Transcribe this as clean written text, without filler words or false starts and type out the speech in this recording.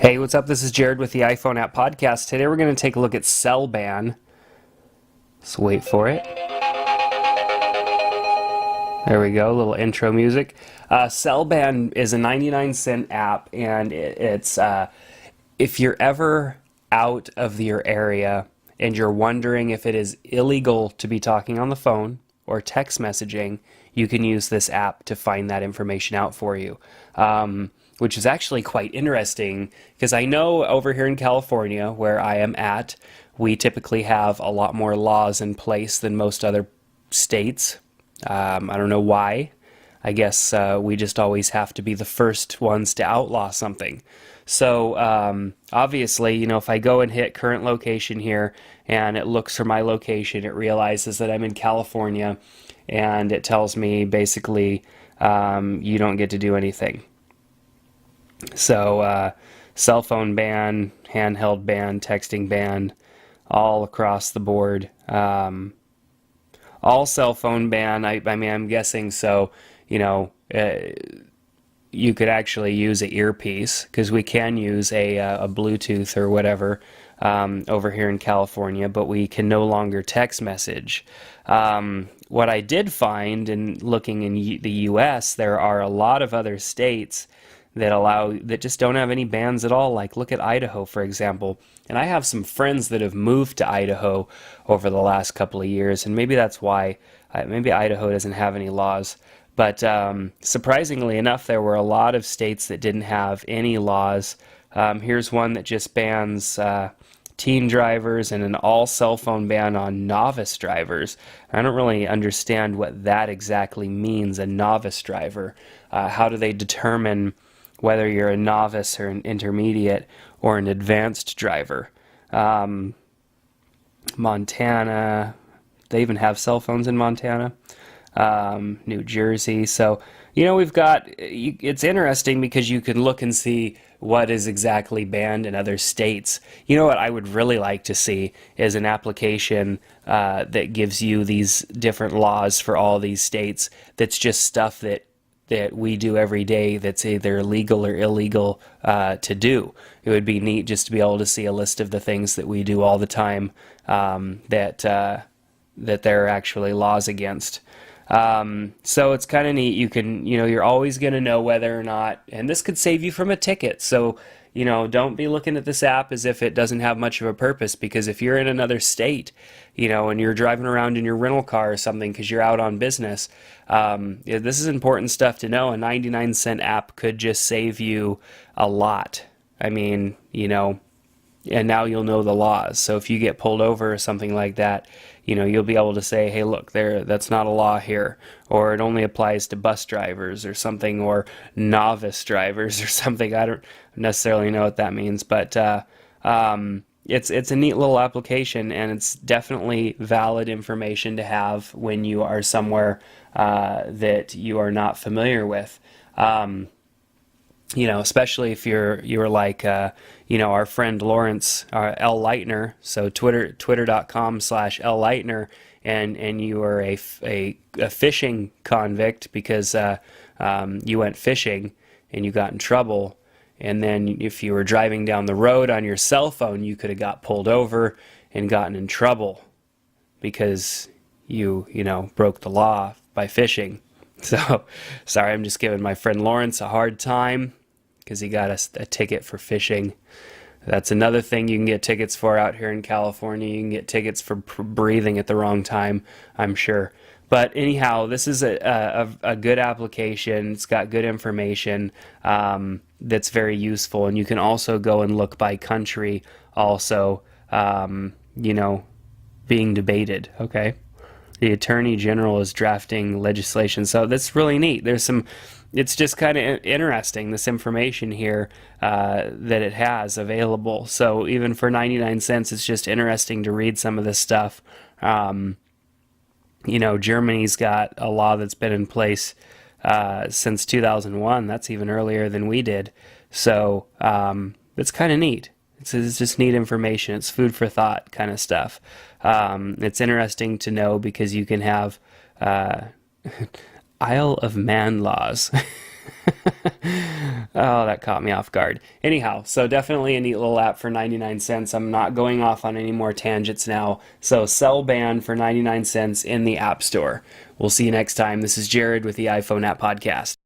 Hey, what's up? This is Jared with the iPhone App Podcast. Today we're going to take a look at cell ban. Let's wait for it. There we go, a little intro music. Cell ban is a 99-cent app, and it's if you're ever out of your area and you're wondering if it is illegal to be talking on the phone or text messaging, you can use this app to find that information out for you. Which is actually quite interesting because I know over here in California, where I am at, we typically have a lot more laws in place than most other states. I don't know why. I guess we just always have to be the first ones to outlaw something. So obviously, if I go and hit current location here and it looks for my location, it realizes that I'm in California and it tells me basically you don't get to do anything. So cell phone ban, handheld ban, texting ban, all across the board. All cell phone ban, I mean, I'm guessing so, you could actually use an earpiece because we can use a Bluetooth or whatever over here in California, but we can no longer text message. What I did find in looking in the US, there are a lot of other states that just don't have any bans at all. Like look at Idaho, for example. And I have some friends that have moved to Idaho over the last couple of years, and maybe that's why. Maybe Idaho doesn't have any laws. But surprisingly enough, there were a lot of states that didn't have any laws. Here's one that just bans teen drivers and an all cell phone ban on novice drivers. I don't really understand what that exactly means, a novice driver. How do they determine whether you're a novice or an intermediate or an advanced driver? Montana, they even have cell phones in Montana. New Jersey. So, we've got, it's interesting because you can look and see what is exactly banned in other states. What I would really like to see is an application that gives you these different laws for all these states that's just stuff that we do every day that's either legal or illegal to do. It would be neat just to be able to see a list of the things that we do all the time that there are actually laws against. So it's kind of neat. You can, you're always going to know whether or not, and this could save you from a ticket. So, don't be looking at this app as if it doesn't have much of a purpose, because if you're in another state, and you're driving around in your rental car or something because you're out on business, this is important stuff to know. A 99-cent app could just save you a lot. I mean, and now you'll know the laws. So if you get pulled over or something like that, you'll be able to say, hey, look, that's not a law here, or it only applies to bus drivers or something, or novice drivers or something. I don't necessarily know what that means, but it's a neat little application, and it's definitely valid information to have when you are somewhere that you are not familiar with. Especially if you're like, our friend Lawrence, L. Leitner, so twitter.com/L. Leitner, and you are a fishing convict because you went fishing and you got in trouble. And then if you were driving down the road on your cell phone, you could have got pulled over and gotten in trouble because you broke the law by fishing. So, sorry, I'm just giving my friend Lawrence a hard time because he got a ticket for fishing. That's another thing you can get tickets for out here in California. You can get tickets for breathing at the wrong time, I'm sure. But anyhow, this is a good application. It's got good information that's very useful. And you can also go and look by country also, being debated, okay? The Attorney General is drafting legislation, so that's really neat. It's just kind of interesting, this information here that it has available. So even for 99 cents, it's just interesting to read some of this stuff. Germany's got a law that's been in place since 2001. That's even earlier than we did. So it's kind of neat. It's just neat information. It's food for thought kind of stuff. It's interesting to know because you can have Isle of Man laws. Oh, that caught me off guard. Anyhow, so definitely a neat little app for 99 cents. I'm not going off on any more tangents now. So Cell Ban for 99 cents in the App Store. We'll see you next time. This is Jared with the iPhone App Podcast.